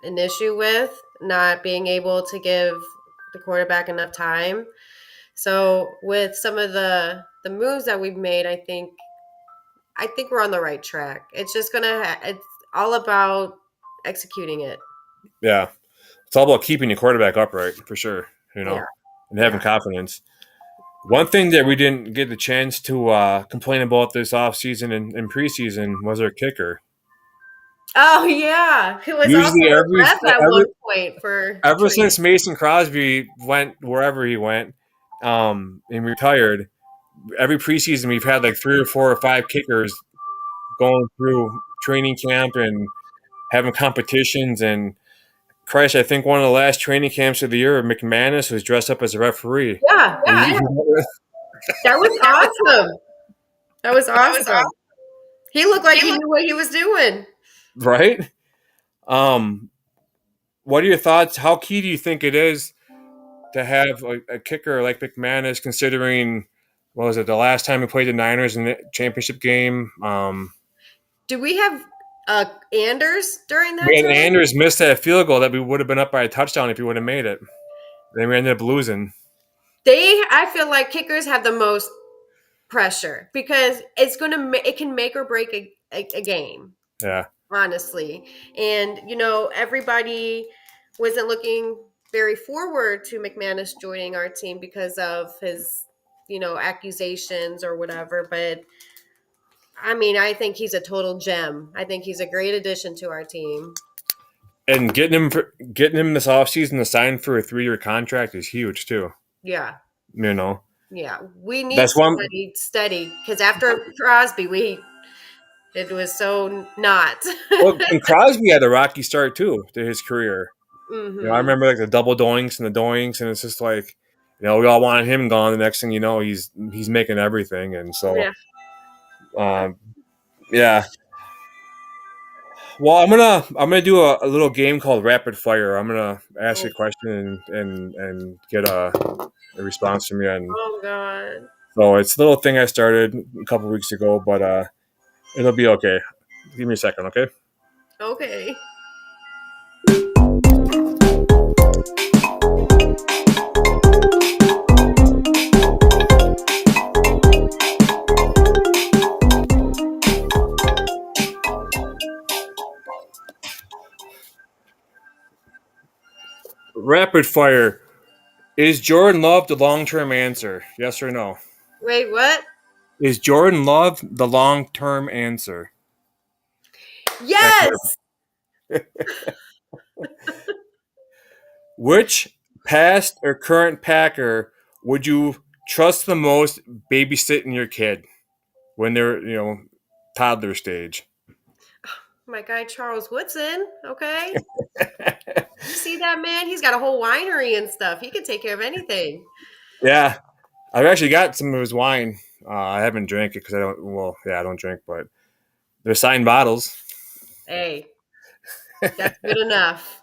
an issue with, not being able to give the quarterback enough time. So with some of the moves that we've made, I think we're on the right track. It's just it's all about executing it. Yeah, it's all about keeping your quarterback upright for sure. Yeah, And having yeah. confidence. One thing that we didn't get the chance to complain about this offseason and preseason was our kicker. Oh yeah, it was also Usually, a ref at one point for ever training. since Mason Crosby went wherever he went and retired, every preseason we've had like 3 or 4 or 5 kickers going through training camp and having competitions. And Christ, I think one of the last training camps of the year, McManus was dressed up as a referee. Yeah, yeah, that was awesome. That was awesome. He looked like he knew what he was doing. Right? Um, what are your thoughts? How key do you think it is to have a kicker like McManus, considering what was it the last time we played the Niners in the championship game? Do we have Anders during that We had time? Anders missed that field goal that we would have been up by a touchdown if he would have made it. Then we ended up losing. I feel like kickers have the most pressure because it can make or break a game, Yeah. honestly. And everybody wasn't looking very forward to McManus joining our team because of his accusations or whatever. But I mean, I think he's a total gem. I think he's a great addition to our team. And getting him this offseason to sign for a 3-year contract is huge too. Yeah. You know, Yeah, we need that's one. somebody steady because after Crosby, it was so not. Well, and Crosby had a rocky start too to his career. I Hmm. remember like the double doinks and the doinks, and it's just like, we all wanted him gone. The next thing you know, he's making everything, and so, Yeah. um, yeah. Well, I'm gonna do a little game called Rapid Fire. I'm gonna ask you Oh, a question and get a response from you, and oh God. so it's a little thing I started a couple weeks ago, but it'll be okay. Give me a second, okay? Okay. Rapid Fire. Is Jordan Love the long term answer? Yes or no? Wait, what? Is Jordan Love the long term answer? That's Yes. Which past or current Packer would you trust the most babysitting your kid when they're, toddler stage? My guy Charles Woodson. Okay. You see that man? He's got a whole winery and stuff. He can take care of anything. Yeah, I've actually got some of his wine. I haven't drank it because I don't. Well, yeah, I don't drink, but they're signed bottles. Hey, that's good enough.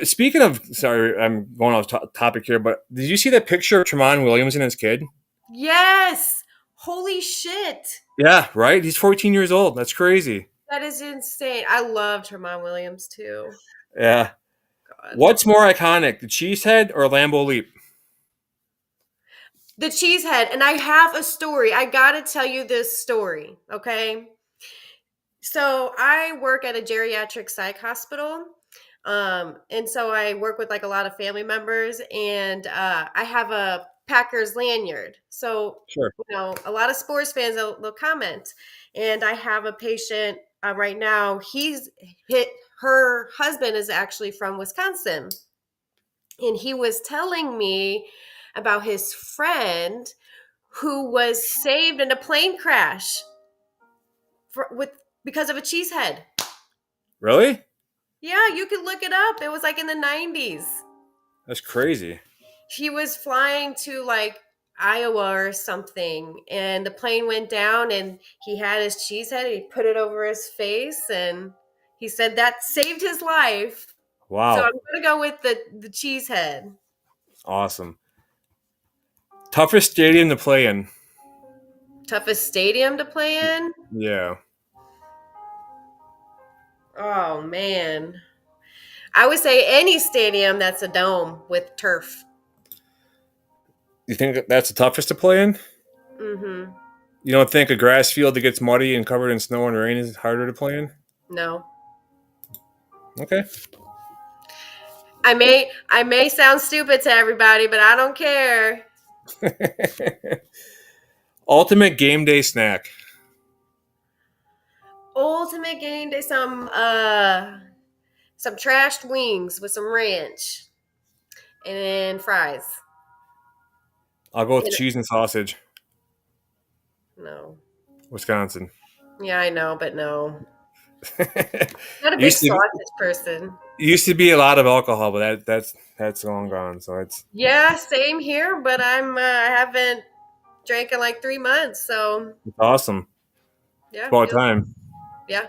Speaking of, sorry, I'm going off topic here, but did you see that picture of Tremont Williams and his kid? Yes. Holy shit. Yeah, right. He's 14 years old. That's crazy. That is insane. I love Tremont Williams too. Yeah. God. What's more iconic, the Cheesehead or Lambeau Leap? The cheesehead. And I have a story. I got to tell you this story. Okay. So I work at a geriatric psych hospital. And so I work with like a lot of family members, and I have a Packers lanyard. So, Sure. a lot of sports fans, they'll comment. And I have a patient right now. Her husband is actually from Wisconsin. And he was telling me about his friend who was saved in a plane crash because of a cheesehead. Really? Yeah, you could look it up. It was like in the 90s. That's crazy. He was flying to like Iowa or something, and the plane went down, and he had his cheesehead. He put it over his face, and he said that saved his life. So I'm Wow. gonna go with the cheesehead. Awesome. Toughest stadium to play in? Toughest stadium to play in? Yeah. Oh man, I would say any stadium that's a dome with turf. You think that's the toughest to play in? Mm-hmm. You don't think a grass field that gets muddy and covered in snow and rain is harder to play in? No, Okay. I may sound stupid to everybody, but I don't care. Ultimate game day snack. Ultimate game day, some trashed wings with some ranch and fries. I'll go with You cheese and sausage. No. Wisconsin. Yeah, I know, but no. Not a big used to sausage person. used to be a lot of alcohol, but that's long gone. So it's Yeah, same here, but I haven't drank in like 3 months, so awesome. It's yeah, about time. yeah.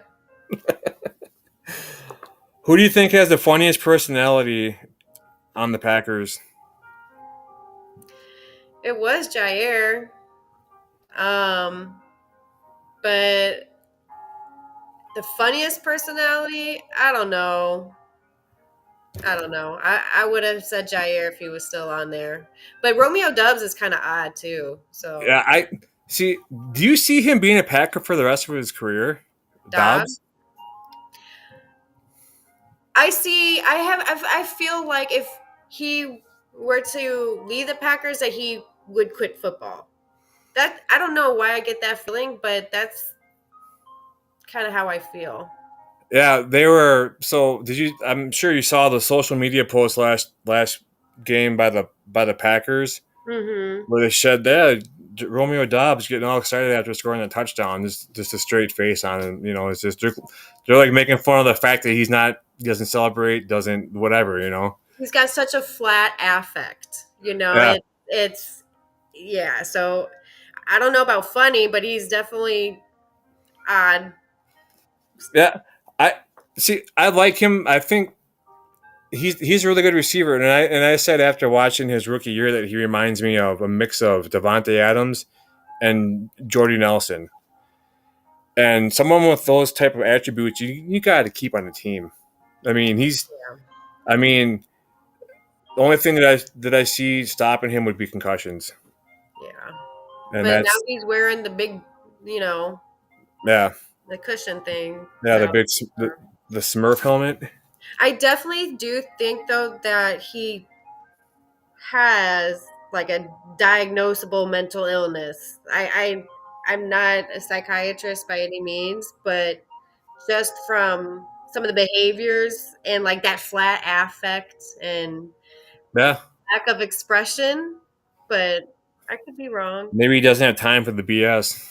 Who do you think has the funniest personality on the Packers? It was Jair. Um, but the funniest personality, I don't know. I don't know. I would have said Jair if he was still on there. But Romeo Dubs is kind of odd too. So Yeah, I see. Do you see him being a Packer for the rest of his career, Dobbs. Dobbs? I see. I feel like if he were to leave the Packers, that he would quit football. That I don't know why I get that feeling, but that's kind of how I feel. Yeah, they were. So did you? I'm sure you saw the social media post last game by the Packers Mm-hmm. where they said that Romeo Dobbs getting all excited after scoring a touchdown, just a straight face on him. You know, it's just they're like making fun of the fact that he doesn't celebrate, doesn't whatever. You know. He's got such a flat affect. You know, Yeah, it's yeah. So I don't know about funny, but he's definitely odd. yeah. I see. I like him. I think he's a really good receiver, and I said after watching his rookie year that he reminds me of a mix of Devontae Adams and Jordy Nelson. And someone with those type of attributes, you got to keep on the team. I mean, he's. Yeah. I mean, the only thing that I see stopping him would be concussions, Yeah. and But now that's he's wearing the big, you know, yeah, the cushion thing yeah, now. the Smurf helmet. I definitely do think though that he has like a diagnosable mental illness. I'm not a psychiatrist by any means, but just from some of the behaviors and like that flat affect and Yeah, lack of expression, but I could be wrong. maybe he doesn't have time for the BS.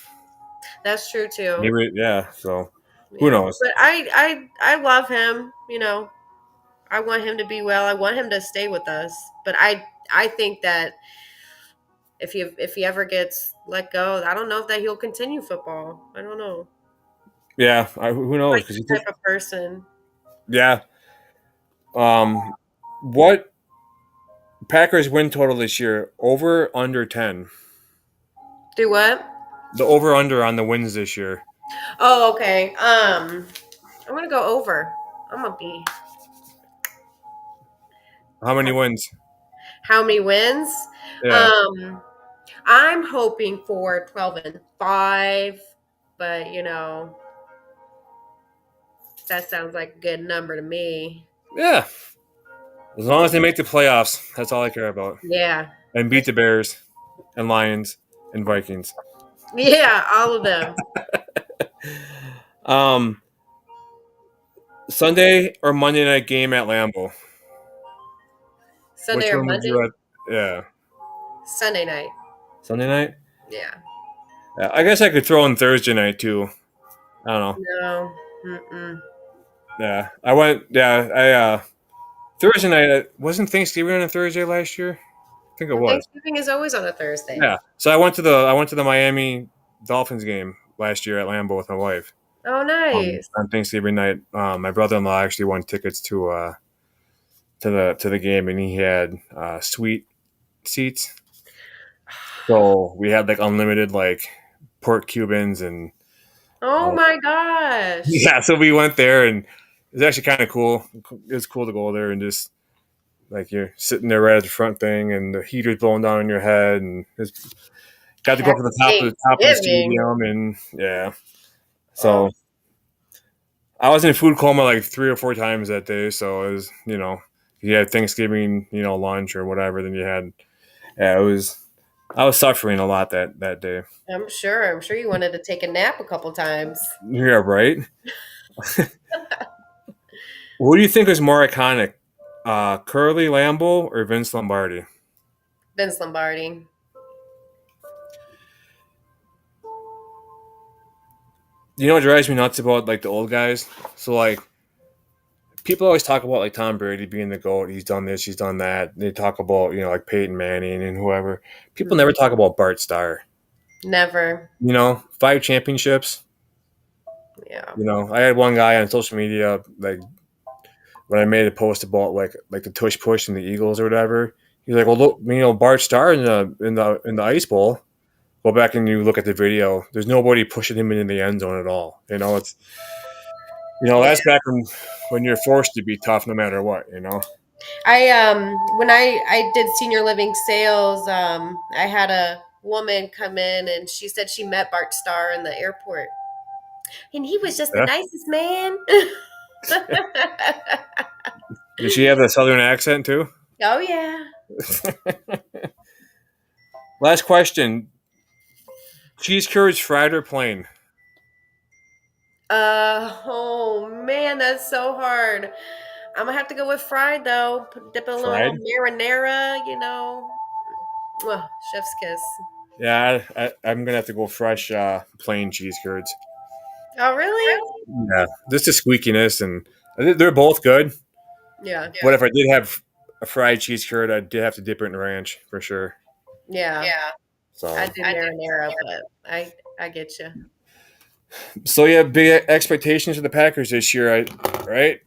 That's true too. Maybe yeah. So who Yeah. knows? But I love him, you know. I want him to be well. I want him to stay with us. But I think that if he ever gets let go, I don't know if that he'll continue football. I don't know. Yeah, who knows? Like Because the type of person. yeah. What Packers win total this year? Over under 10. Do what? The over under on the wins this year. Oh, okay. I'm gonna go over. I'm gonna be How many wins? how many wins? Yeah. Um, I'm hoping for 12-5, but that sounds like a good number to me. Yeah. As long as they make the playoffs, that's all I care about. Yeah. And beat the Bears and Lions and Vikings. Yeah, all of them. Um, Sunday or Monday night game at Lambeau. Sunday Which or one would Monday? you rather? Yeah. Sunday night. Sunday night? Yeah. Yeah, I guess I could throw in Thursday night too. I don't know. No. Mm-mm. Yeah. I went yeah, Thursday night wasn't Thanksgiving on a Thursday last year? I think it Well, was. Thanksgiving is always on a Thursday. Yeah. So I went to the Miami Dolphins game last year at Lambeau with my wife Oh, nice. on Thanksgiving night. My brother-in-law actually won tickets to the game, and he had suite seats. So we had like unlimited like pork Cubans and Oh uh, my gosh. yeah. So we went there, and it was actually kind of cool. It was cool to go there and just like you're sitting there right at the front thing, and the heater's blowing down on your head, and it's got to go up to Happy the top of the Thanksgiving. stadium, and yeah. Oh, So I was in food coma like 3 or 4 times that day. So it was, you had Thanksgiving, lunch or whatever. Then you had, yeah, it was. I was suffering a lot that day. I'm sure. I'm sure you wanted to take a nap a couple times. Yeah, right. Who do you think is more iconic, Curly Lambeau or Vince Lombardi? Vince Lombardi. You know what drives me nuts about like the old guys? So like people always talk about like Tom Brady being the GOAT. He's done this, he's done that. They talk about like Peyton Manning and whoever. People never talk about Bart Starr. Never. 5 championships. Yeah. I had one guy on social media like when I made a post about like the tush push and the Eagles or whatever. He's like, well, look, Bart Starr in the ice bowl. Go back and you look at the video. There's nobody pushing him into the end zone at all. It's Yeah. that's back when you're forced to be tough no matter what. When I did senior living sales, I had a woman come in and she said she met Bart Starr in the airport. And he was just the Yeah. nicest man. Did she have the southern accent too? Oh yeah. Last question: cheese curds, fried or plain? Oh man, that's so hard. I'm gonna have to go with fried though. Dip a little Fried. marinara. Mwah, chef's kiss. Yeah, I'm gonna have to go fresh, plain cheese curds. Oh really? Yeah, just the squeakiness, and they're both good. Yeah. But if I did have a fried cheese curd, I did have to dip it in ranch for sure. Yeah. So, I do marinara, but I get you. so yeah, big expectations for the Packers this year, right?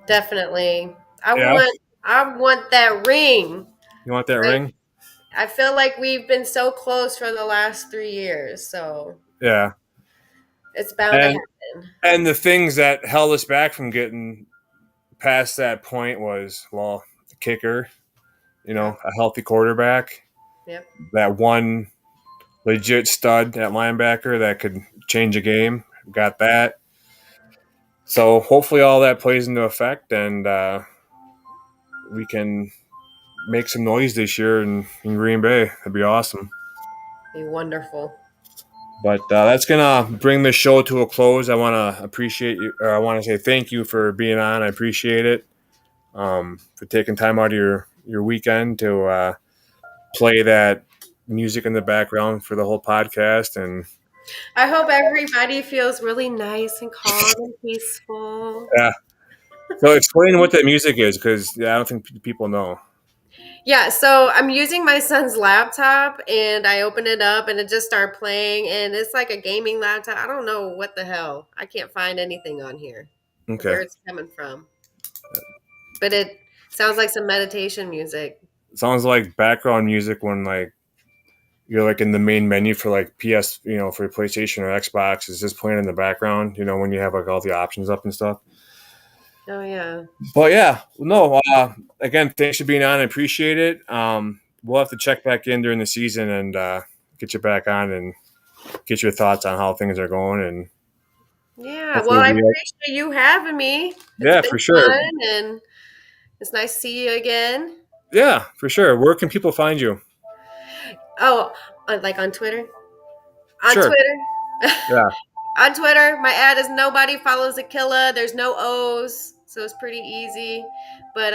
Definitely. Yeah, I want that ring. you want that I ring? I feel like we've been so close for the last 3 years, so Yeah, it's bound to and happen. and the things that held us back from getting past that point was, well, the kicker, Yep. a healthy quarterback, Yep. that one legit stud at linebacker that could change a game. Got that. So hopefully all that plays into effect, and we can make some noise this year in Green Bay. That'd be awesome. Be wonderful. But that's gonna bring this show to a close. I want to appreciate you, or I want to say thank you for being on. I appreciate it, for taking time out of your weekend to play that music in the background for the whole podcast. And I hope everybody feels really nice and calm and peaceful. yeah, so explain what that music is, because I don't think people know. Yeah, so I'm using my son's laptop and I open it up and it just started playing and it's like a gaming laptop. I don't know what the hell. I can't find anything on here Okay, where it's coming from. But it sounds like some meditation music. sounds like background music when like you're like in the main menu for like PS, for PlayStation or Xbox, is just playing in the background, when you have like all the options up and stuff. Oh yeah. But yeah, no, again, thanks for being on. I appreciate it. We'll have to check back in during the season and get you back on and get your thoughts on how things are going. And Yeah, well, hopefully I we, appreciate you having me. It's yeah, been for sure. fun and it's nice to see you again. Yeah, for sure. Where can people find you? Oh, like on Twitter? On Sure. Twitter? Yeah. On Twitter, my ad is nobody follows a killer. There's no O's, so it's pretty easy. But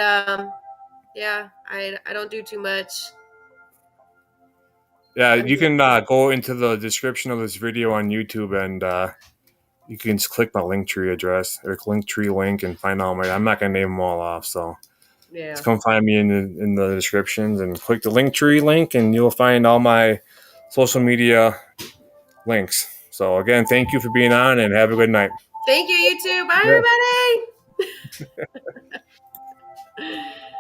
yeah, I don't do too much. Yeah, I'm you can go into the description of this video on YouTube, and you can just click my Linktree address or Linktree link and find all my. I'm not gonna name them all off, so yeah. just come find me in the descriptions and click the Linktree link, and you'll find all my social media links. So again, thank you for being on, and have a good night. Thank you, you too. Bye, Yeah. everybody.